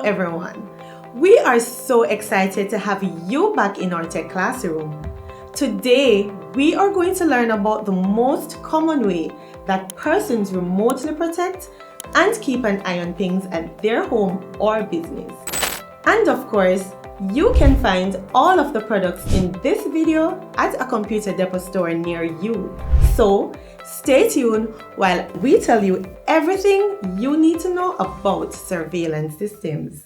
everyone. We are so excited to have you back in our tech classroom. Today, we are going to learn about the most common way that persons remotely protect and keep an eye on things at their home or business. And of course, you can find all of the products in this video at a Computer Depot store near you. So, stay tuned while we tell you everything you need to know about surveillance systems.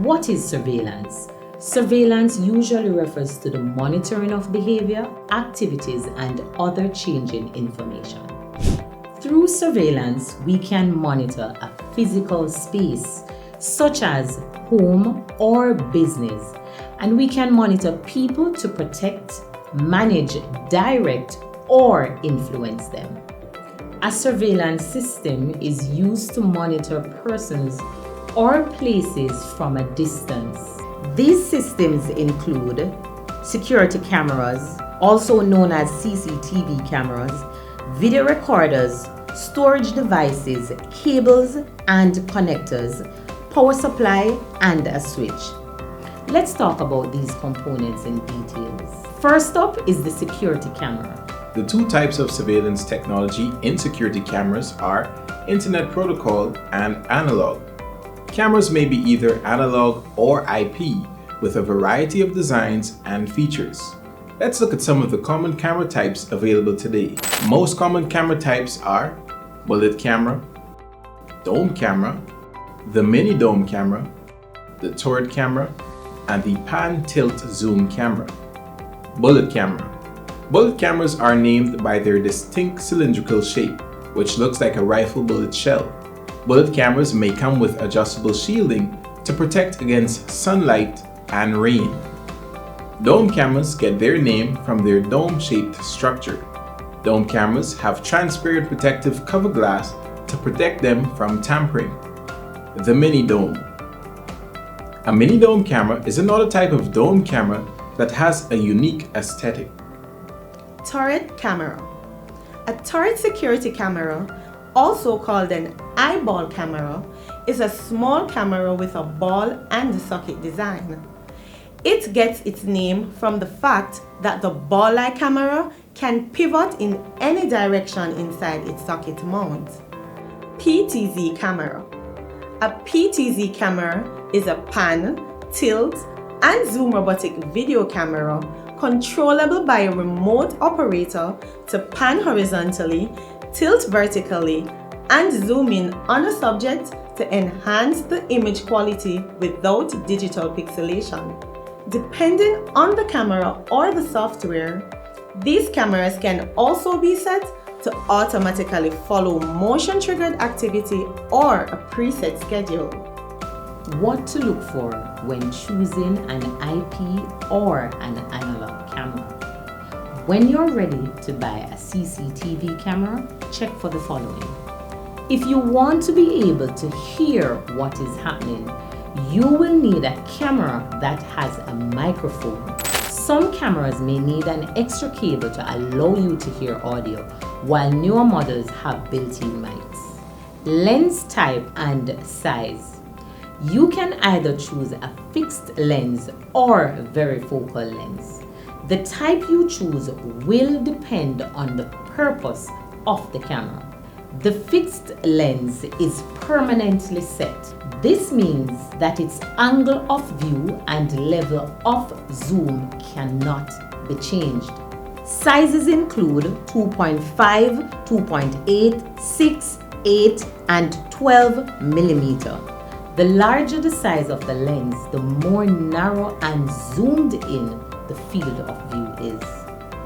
What is surveillance? Surveillance usually refers to the monitoring of behavior, activities, and other changing information. Through surveillance, we can monitor a physical space, such as home or business, and we can monitor people to protect, manage, direct, or influence them. A surveillance system is used to monitor persons or places from a distance. These systems include security cameras, also known as CCTV cameras, video recorders, storage devices, cables and connectors, power supply, and a switch. Let's talk about these components in details. First up is the security camera. The two types of surveillance technology in security cameras are Internet Protocol and analog. Cameras may be either analog or IP, with a variety of designs and features. Let's look at some of the common camera types available today. Most common camera types are bullet camera, dome camera, the mini dome camera, the turret camera, and the pan tilt zoom camera. Bullet camera. Bullet cameras are named by their distinct cylindrical shape, which looks like a rifle bullet shell. Bullet cameras may come with adjustable shielding to protect against sunlight and rain. Dome cameras get their name from their dome-shaped structure. Dome cameras have transparent protective cover glass to protect them from tampering. The mini dome. A mini dome camera is another type of dome camera that has a unique aesthetic. Turret camera. A turret security camera, also called an eyeball camera, is a small camera with a ball and socket design. It gets its name from the fact that the ball-like camera can pivot in any direction inside its socket mount. PTZ camera. A PTZ camera is a pan, tilt, and zoom robotic video camera controllable by a remote operator to pan horizontally, tilt vertically, and zoom in on a subject to enhance the image quality without digital pixelation. Depending on the camera or the software, these cameras can also be set to automatically follow motion-triggered activity or a preset schedule. What to look for when choosing an IP or an analog camera? When you're ready to buy a CCTV camera, check for the following. If you want to be able to hear what is happening, you will need a camera that has a microphone. Some cameras may need an extra cable to allow you to hear audio, while newer models have built-in mics. Lens type and size. You can either choose a fixed lens or varifocal lens. The type you choose will depend on the purpose of the camera. The fixed lens is permanently set. This means that its angle of view and level of zoom cannot be changed. Sizes include 2.5, 2.8, 6, 8, and 12 millimeter. The larger the size of the lens, the more narrow and zoomed in the field of view is.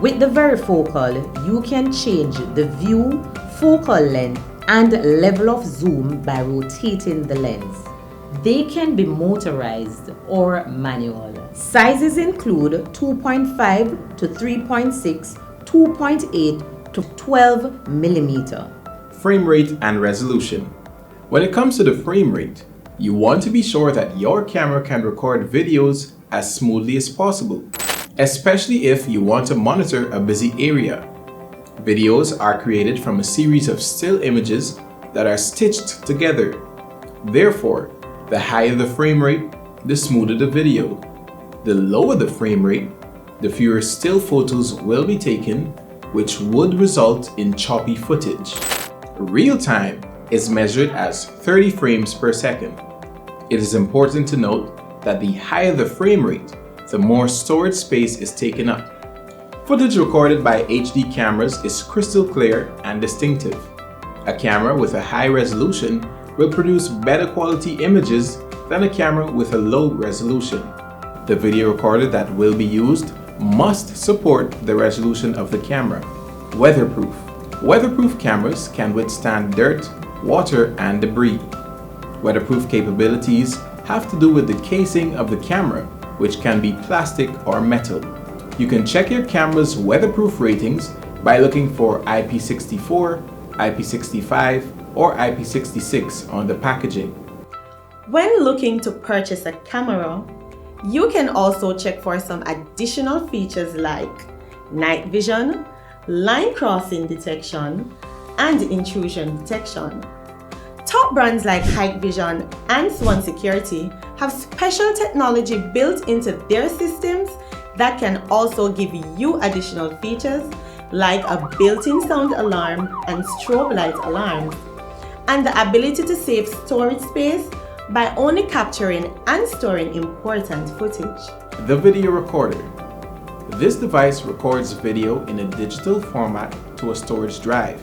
With the varifocal, you can change the view, focal length, and level of zoom by rotating the lens. They can be motorized or manual. Sizes include 2.5 to 3.6, 2.8 to 12 millimeter. frame rate and resolution. When it comes to the frame rate, you want to be sure that your camera can record videos as smoothly as possible, especially if you want to monitor a busy area. Videos are created from a series of still images that are stitched together. Therefore, the higher the frame rate, the smoother the video. The lower the frame rate, the fewer still photos will be taken, which would result in choppy footage. Real time is measured as 30 frames per second. It is important to note that the higher the frame rate, the more storage space is taken up. Footage recorded by HD cameras is crystal clear and distinctive. A camera with a high resolution will produce better quality images than a camera with a low resolution. The video recorder that will be used must support the resolution of the camera. Weatherproof. Weatherproof cameras can withstand dirt, water, and debris. Weatherproof capabilities have to do with the casing of the camera, which can be plastic or metal. You can check your camera's weatherproof ratings by looking for IP64, IP65, or IP66 on the packaging. When looking to purchase a camera, you can also check for some additional features like night vision, line crossing detection, and intrusion detection. Top brands like Hikvision and Swan Security have special technology built into their systems that can also give you additional features like a built-in sound alarm and strobe light alarms, and the ability to save storage space by only capturing and storing important footage. The video recorder. This device records video in a digital format to a storage drive.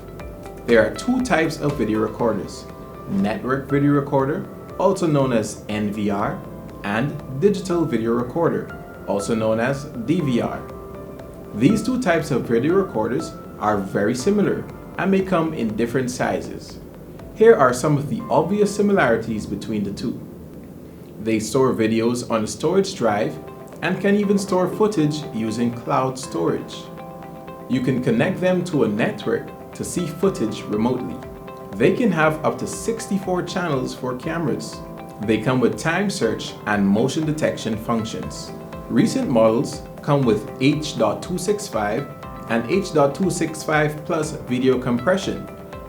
There are two types of video recorders: network video recorder, also known as NVR, and digital video recorder, also known as DVR. These two types of video recorders are very similar and may come in different sizes. Here are some of the obvious similarities between the two. They store videos on a storage drive and can even store footage using cloud storage. You can connect them to a network to see footage remotely. They can have up to 64 channels for cameras. They come with time search and motion detection functions. Recent models come with H.265 and H.265 Plus video compression.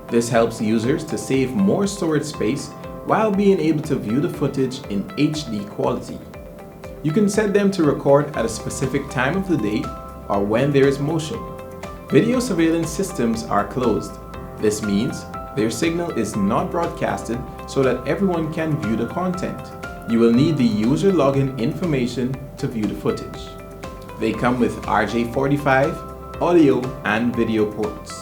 This helps users to save more storage space while being able to view the footage in HD quality. You can set them to record at a specific time of the day or when there is motion. Video surveillance systems are closed. This means their signal is not broadcasted so that everyone can view the content. You will need the user login information to view the footage. They come with RJ45, audio, and video ports.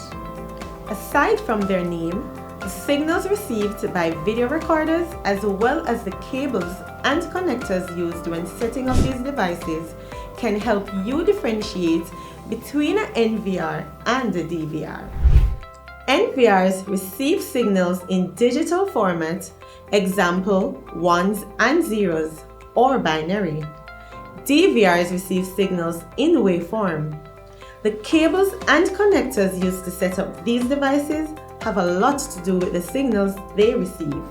Aside from their name, the signals received by video recorders as well as the cables and connectors used when setting up these devices can help you differentiate between an NVR and a DVR. NVRs receive signals in digital format, example ones and zeros, or binary. DVRs receive signals in waveform. The cables and connectors used to set up these devices have a lot to do with the signals they receive.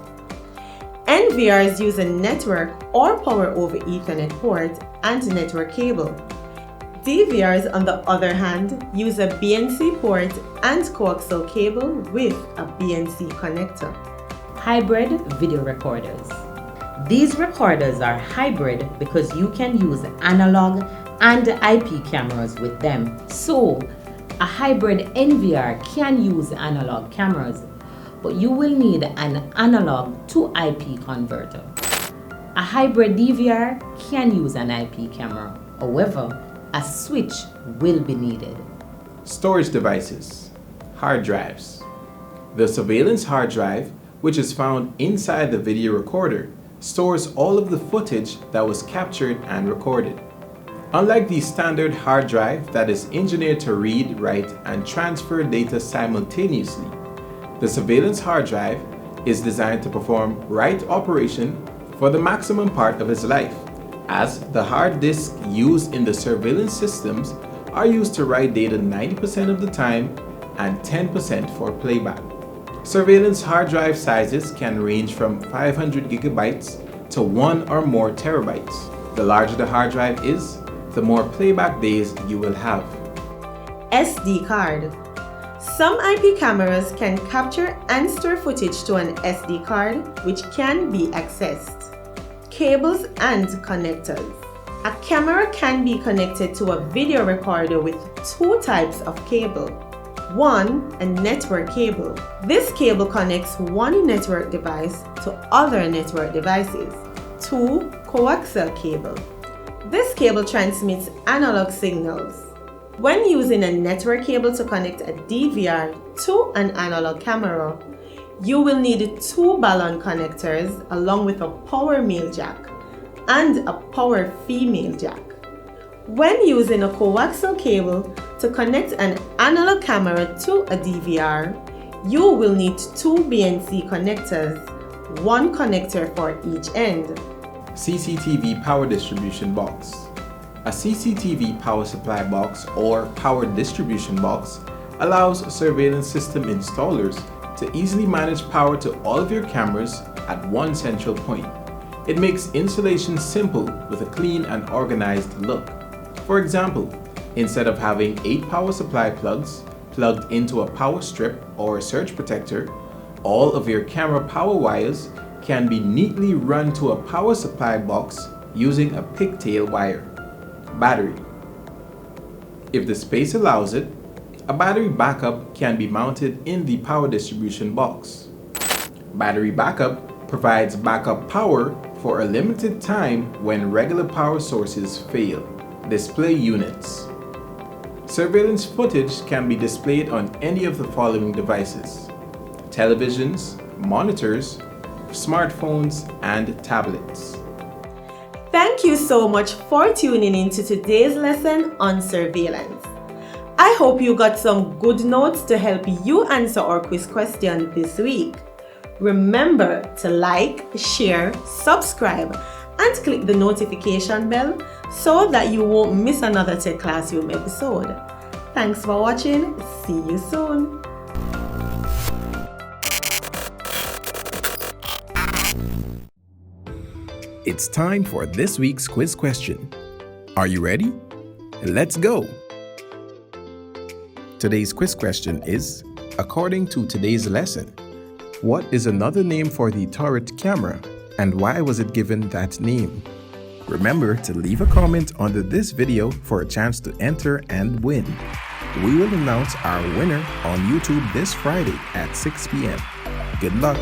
NVRs use a network or power over Ethernet port and network cable. DVRs, on the other hand, use a BNC port and coaxial cable with a BNC connector. Hybrid video recorders. These recorders are hybrid because you can use analog and IP cameras with them. So, a hybrid NVR can use analog cameras, but you will need an analog to IP converter. A hybrid DVR can use an IP camera. However, a switch will be needed. Storage devices. Hard drives. The surveillance hard drive, which is found inside the video recorder, stores all of the footage that was captured and recorded. Unlike the standard hard drive that is engineered to read, write, and transfer data simultaneously, the surveillance hard drive is designed to perform write operation for the maximum part of its life, as the hard disks used in the surveillance systems are used to write data 90% of the time and 10% for playback. Surveillance hard drive sizes can range from 500 gigabytes to 1 or more terabytes. The larger the hard drive is, the more playback days you will have. SD card. Some IP cameras can capture and store footage to an SD card, which can be accessed. Cables and connectors. A camera can be connected to a video recorder with two types of cable. One, a network cable. This cable connects one network device to other network devices. Two, coaxial cable. This cable transmits analog signals. When using a network cable to connect a DVR to an analog camera, you will need two balun connectors along with a power male jack and a power female jack. When using a coaxial cable to connect an analog camera to a DVR, you will need two BNC connectors, one connector for each end. CCTV power distribution box. A CCTV power supply box or power distribution box allows surveillance system installers to easily manage power to all of your cameras at one central point. It makes installation simple with a clean and organized look. For example, instead of having 8 power supply plugs plugged into a power strip or a surge protector, all of your camera power wires can be neatly run to a power supply box using a pigtail wire. Battery. If the space allows it, a battery backup can be mounted in the power distribution box. Battery backup provides backup power for a limited time when regular power sources fail. Display units. Surveillance footage can be displayed on any of the following devices: televisions, monitors, smartphones, and tablets. Thank you so much for tuning in to today's lesson on surveillance. I hope you got some good notes to help you answer our quiz question this week. Remember to like, share, subscribe, and click the notification bell so that you won't miss another Tech Classroom episode. Thanks for watching. See you soon. It's time for this week's quiz question. Are you ready? Let's go! Today's quiz question is, according to today's lesson, what is another name for the turret camera and why was it given that name? Remember to leave a comment under this video for a chance to enter and win. We will announce our winner on YouTube this Friday at 6 p.m. Good luck!